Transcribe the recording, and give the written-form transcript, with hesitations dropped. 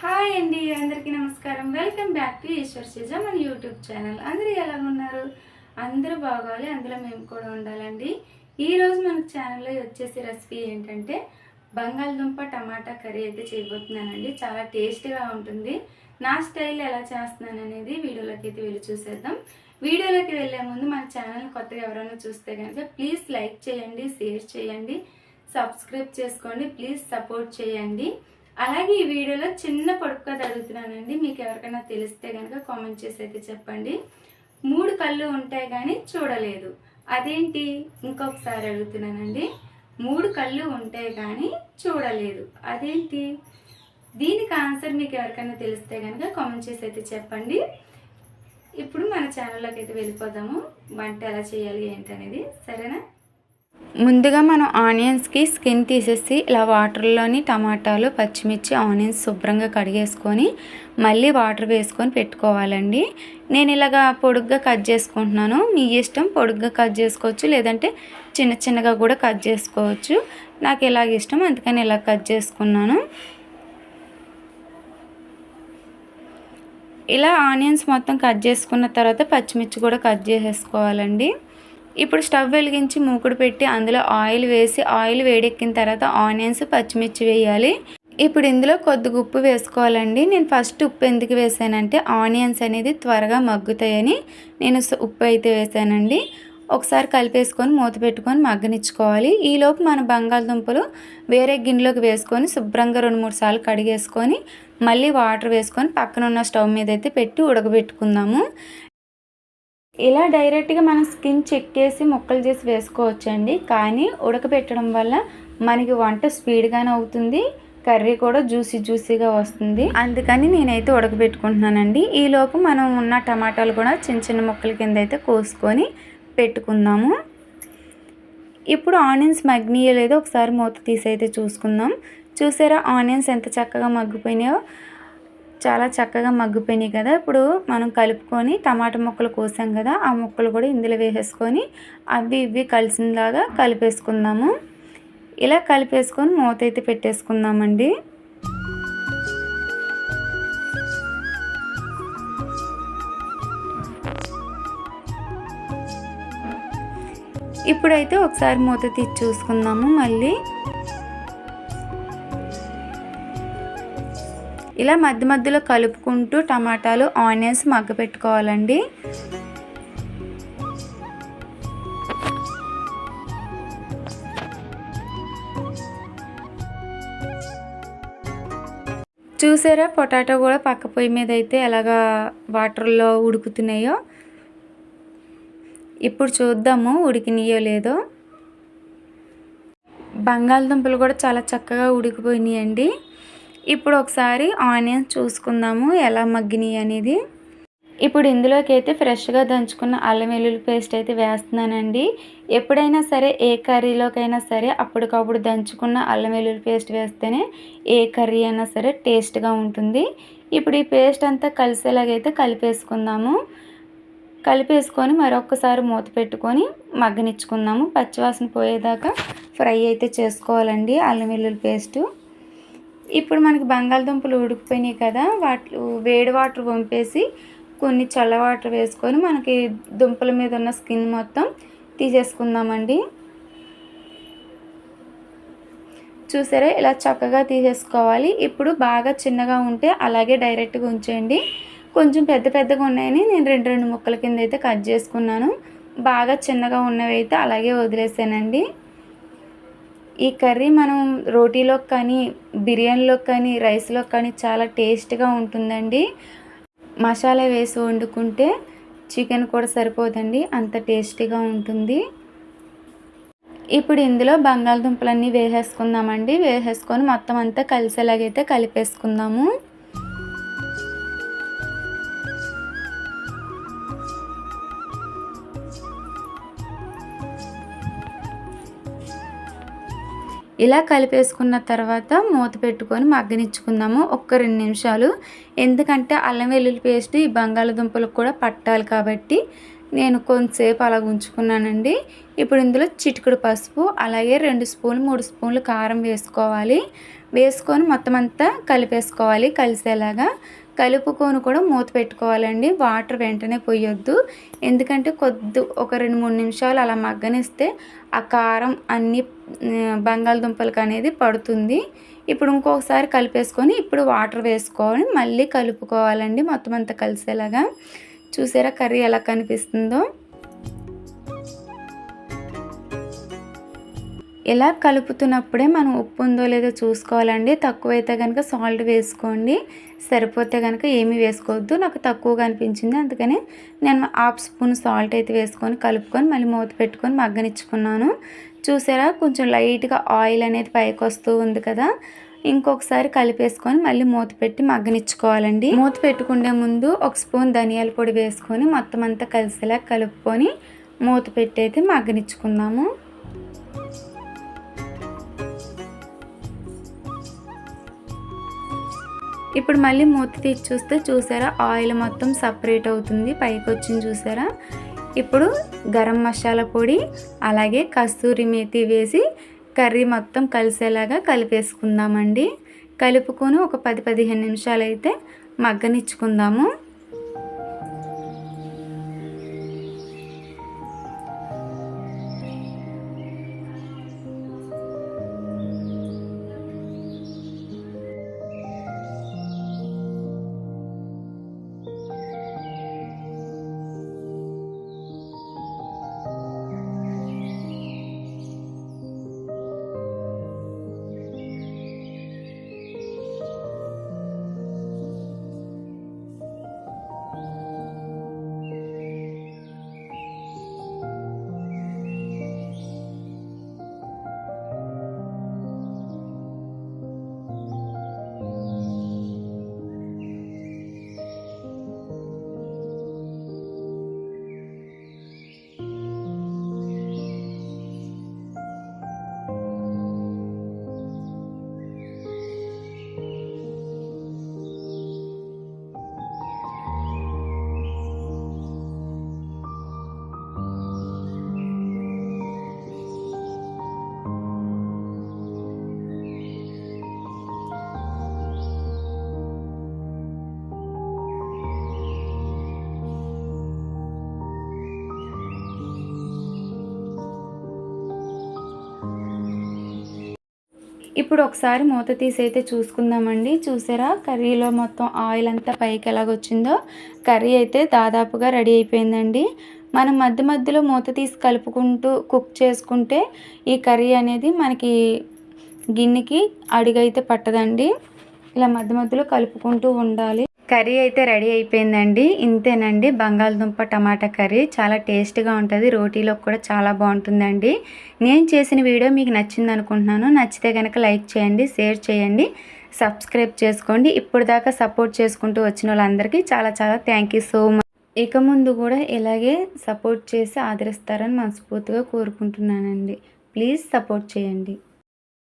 Hi అండి, అందరికీ నమస్కారం. వెల్కమ్ బ్యాక్ టు ఈశ్వర్ సిజా మన యూట్యూబ్ ఛానల్. అందరూ ఎలా ఉన్నారు? అందరూ బాగోవాలి, అందులో మేము కూడా ఉండాలండి. ఈరోజు మన ఛానల్లో వచ్చేసి రెసిపీ ఏంటంటే బంగాళదుంప టమాటా కర్రీ అయితే చేయబోతున్నానండి. చాలా టేస్టీగా ఉంటుంది. నా స్టైల్ ఎలా చేస్తున్నాను అనేది వీడియోలోకి అయితే వెళ్ళి చూసేద్దాం. వీడియోలోకి వెళ్ళే ముందు మన ఛానల్ కొత్తగా ఎవరైనా చూస్తే కనుక ప్లీజ్ లైక్ చేయండి, షేర్ చేయండి, సబ్స్క్రైబ్ చేసుకోండి, ప్లీజ్ సపోర్ట్ చేయండి. అలాగే ఈ వీడియోలో చిన్న పొడుపు కథ అడుగుతున్నానండి. మీకు ఎవరికైనా తెలిస్తే కనుక కామెంట్ చేసి అయితే చెప్పండి. 3 కళ్ళు ఉంటాయి కానీ చూడలేదు, అదేంటి? ఇంకొకసారి అడుగుతున్నానండి. 3 కళ్ళు ఉంటాయి కానీ చూడలేదు, అదేంటి? దీనికి ఆన్సర్ మీకు ఎవరికైనా తెలిస్తే కనుక కామెంట్ చేసి అయితే చెప్పండి. ఇప్పుడు మన ఛానల్లోకి అయితే వెళ్ళిపోదాము. వంట ఎలా చేయాలి ఏంటనేది, సరేనా? ముందుగా మనం ఆనియన్స్కి స్కిన్ తీసేసి ఇలా వాటర్లోని టమాటాలు, పచ్చిమిర్చి, ఆనియన్స్ శుభ్రంగా కడిగేసుకొని మళ్ళీ వాటర్ వేసుకొని పెట్టుకోవాలండి. నేను ఇలాగా పొడుగ్గా కట్ చేసుకుంటున్నాను. మీ ఇష్టం, పొడుగ్గా కట్ చేసుకోవచ్చు, లేదంటే చిన్న చిన్నగా కూడా కట్ చేసుకోవచ్చు. నాకు ఇలాగ ఇష్టం, అందుకని ఇలా కట్ చేసుకున్నాను. ఇలా ఆనియన్స్ మొత్తం కట్ చేసుకున్న తర్వాత పచ్చిమిర్చి కూడా కట్ చేసేసుకోవాలండి. ఇప్పుడు స్టవ్ వెలిగించి మూకుడు పెట్టి అందులో ఆయిల్ వేసి, ఆయిల్ వేడెక్కిన తర్వాత ఆనియన్స్, పచ్చిమిర్చి వేయాలి. ఇప్పుడు ఇందులో కొద్దిగా ఉప్పు వేసుకోవాలండి. నేను ఫస్ట్ ఉప్పు ఎందుకు వేసానంటే ఆనియన్స్ అనేది త్వరగా మగ్గుతాయని నేను ఉప్పు అయితే వేసానండి. ఒకసారి కలిపేసుకొని మూత పెట్టుకొని మగ్గనిచ్చుకోవాలి. ఈలోపు మన బంగాళదుంపలు వేరే గిన్నెలోకి వేసుకొని శుభ్రంగా 2-3 సార్లు కడిగేసుకొని మళ్ళీ వాటర్ వేసుకొని పక్కన ఉన్న స్టవ్ మీద అయితే పెట్టి ఉడకబెట్టుకుందాము. ఇలా డైరెక్ట్గా మనం స్కిన్ చెక్ చేసి ముక్కలు చేసి వేసుకోవచ్చండి. కానీ ఉడకబెట్టడం వల్ల మనకి వంట స్పీడ్గానే అవుతుంది, కర్రీ కూడా జ్యూసీగా వస్తుంది. అందుకని నేనైతే ఉడకబెట్టుకుంటున్నానండి. ఈలోపు మనం ఉన్న టమాటాలు కూడా చిన్న చిన్న ముక్కల కింద అయితే కోసుకొని పెట్టుకుందాము. ఇప్పుడు ఆనియన్స్ మగ్గినాయో లేదో ఒకసారి మూత తీసి అయితే చూసుకుందాం. చూసారా ఆనియన్స్ ఎంత చక్కగా మగ్గిపోయినాయో? చాలా చక్కగా మగ్గిపోయినాయి కదా. ఇప్పుడు మనం కలుపుకొని టమాటా ముక్కలు కోసాం కదా, ఆ ముక్కలు కూడా ఇందులో వేసేసుకొని అవి ఇవి కలిసినలాగా కలిపేసుకుందాము. ఇలా కలిపేసుకొని మూత అయితే పెట్టేసుకుందామండి. ఇప్పుడైతే ఒకసారి మూత తీసి చూసుకుందాము. మళ్ళీ ఇలా మధ్య మధ్యలో కలుపుకుంటూ టమాటాలు, ఆనియన్స్ మగ్గపెట్టుకోవాలండి. చూసారా పొటాటో కూడా పక్క పొయ్యి మీద అయితే ఎలాగా వాటర్లో ఉడుకుతున్నాయో. ఇప్పుడు చూద్దాము ఉడికినాయో లేదో. బంగాళదుంపలు కూడా చాలా చక్కగా ఉడికిపోయినాయండి. ఇప్పుడు ఒకసారి ఆనియన్స్ చూసుకుందాము ఎలా మగ్గినాయి అనేది. ఇప్పుడు ఇందులోకి అయితే ఫ్రెష్గా దంచుకున్న అల్లం వెల్లుల్లి పేస్ట్ అయితే వేస్తున్నానండి. ఎప్పుడైనా సరే ఏ కర్రీలోకైనా సరే అప్పటికప్పుడు దంచుకున్న అల్లం వెల్లుల్లి పేస్ట్ వేస్తేనే ఏ కర్రీ అయినా సరే టేస్ట్గా ఉంటుంది. ఇప్పుడు ఈ పేస్ట్ అంతా కలిసేలాగైతే కలిపేసుకుందాము. కలిపేసుకొని మరొకసారి మూత పెట్టుకొని మగ్గనిచ్చుకుందాము. పచ్చివాసన పోయేదాకా ఫ్రై అయితే చేసుకోవాలండి అల్లం వెల్లుల్లి పేస్టు. ఇప్పుడు మనకి బంగాళదుంపలు ఉడికిపోయినాయి కదా, వేడి వాటర్ వంపేసి కొన్ని చల్ల వాటర్ వేసుకొని మనకి దుంపల మీద ఉన్న స్కిన్ మొత్తం తీసేసుకుందామండి. చూసారా ఇలా చక్కగా తీసేసుకోవాలి. ఇప్పుడు బాగా చిన్నగా ఉంటే అలాగే డైరెక్ట్గా ఉంచేయండి. కొంచెం పెద్దగా ఉన్నాయని నేను 2 ముక్కల కింద అయితే కట్ చేసుకున్నాను. బాగా చిన్నగా ఉన్నవి అయితే అలాగే వదిలేసానండి. ఈ కర్రీ మనం రోటీలోకి కానీ, బిర్యానీలోకి కానీ, రైస్లోకి కానీ చాలా టేస్ట్గా ఉంటుందండి. మసాలా వేసి వండుకుంటే చికెన్ కూడా సరిపోదండి, అంత టేస్టీగా ఉంటుంది. ఇప్పుడు ఇందులో బంగాళదుంపలన్నీ వేసేసుకుందామండి. వేసేసుకొని మొత్తం అంతా కలిసేలాగైతే కలిపేసుకుందాము. ఇలా కలిపేసుకున్న తర్వాత మూత పెట్టుకొని మగ్గనిచ్చుకుందాము ఒక్క 2 నిమిషాలు. ఎందుకంటే అల్లం వెల్లుల్లి పేస్ట్ ఈ బంగాళదుంపలకు కూడా పట్టాలి కాబట్టి నేను కొంతసేపు అలా ఉంచుకున్నానండి. ఇప్పుడు ఇందులో చిటికెడు పసుపు, అలాగే 2 స్పూన్లు 3 స్పూన్లు కారం వేసుకోవాలి. వేసుకొని మొత్తం అంతా కలిపేసుకోవాలి కలిసేలాగా. కలుపుకొని కూడా మూత పెట్టుకోవాలండి. వాటర్ వెంటనే పోయొద్దు, ఎందుకంటే ఒక 2-3 నిమిషాలు అలా మగ్గనిస్తే ఆ కారం అన్ని బంగాళదుంపలకు అనేది పడుతుంది. ఇప్పుడు ఇంకొకసారి కలిపేసుకొని ఇప్పుడు వాటర్ వేసుకొని మళ్ళీ కలుపుకోవాలండి మొత్తం అంతా కలిసేలాగా. చూసారా కర్రీ ఎలా కనిపిస్తుందో. ఇలా కలుపుతున్నప్పుడే మనం ఉప్పు ఉందో లేదో చూసుకోవాలండి. తక్కువైతే కనుక సాల్ట్ వేసుకోండి, సరిపోతే కనుక ఏమీ వేసుకోవద్దు. నాకు తక్కువగా అనిపించింది, అందుకని నేను 1/2 స్పూన్ సాల్ట్ అయితే వేసుకొని కలుపుకొని మళ్ళీ మూత పెట్టుకొని మగ్గనిచ్చుకున్నాను. చూసారా కొంచెం లైట్గా ఆయిల్ అనేది పైకి వస్తూ ఉంది కదా. ఇంకొకసారి కలిపేసుకొని మళ్ళీ మూత పెట్టి మగ్గనిచ్చుకోవాలండి. మూత పెట్టుకునే ముందు 1 స్పూన్ ధనియాల పొడి వేసుకొని మొత్తం అంతా కలిసేలా కలుపుకొని మూత పెట్టి అయితే మగ్గనిచ్చుకుందాము. ఇప్పుడు మళ్ళీ మూత తీసి చూస్తే చూసారా ఆయిల్ మొత్తం సపరేట్ అవుతుంది, పైకి వచ్చింది చూసారా. ఇప్పుడు గరం మసాలా పొడి అలాగే కస్తూరి మేతి వేసి కర్రీ మొత్తం కలిసేలాగా కలిపేసుకుందామండి. కలుపుకొని ఒక 10-15 నిమిషాలు అయితే మగ్గనిచ్చుకుందాము. ఇప్పుడు ఒకసారి మూత తీసి అయితే చూసుకుందామండి. చూసారా కర్రీలో మొత్తం ఆయిల్ అంతా పైకి ఎలాగొచ్చిందో. కర్రీ అయితే దాదాపుగా రెడీ అయిపోయిందండి. మనం మధ్య మధ్యలో మూత తీసి కలుపుకుంటూ కుక్ చేసుకుంటే ఈ కర్రీ అనేది మనకి గిన్నెకి అడుగైతే పట్టదండి. ఇలా మధ్య మధ్యలో కలుపుకుంటూ ఉండాలి. కర్రీ అయితే రెడీ అయిపోయిందండి. ఇంతేనండి బంగాళదుంప టమాటా కర్రీ. చాలా టేస్ట్గా ఉంటుంది, రోటీలో కూడా చాలా బాగుంటుందండి. నేను చేసిన వీడియో మీకు నచ్చింది అనుకుంటున్నాను. నచ్చితే కనుక లైక్ చేయండి, షేర్ చేయండి, సబ్స్క్రైబ్ చేసుకోండి. ఇప్పుడు దాకా సపోర్ట్ చేసుకుంటూ వచ్చిన వాళ్ళందరికీ చాలా చాలా థ్యాంక్ యూ సో మచ్. ఇక ముందు కూడా ఇలాగే సపోర్ట్ చేసి ఆదరిస్తారని మనస్ఫూర్తిగా కోరుకుంటున్నానండి. ప్లీజ్ సపోర్ట్ చేయండి.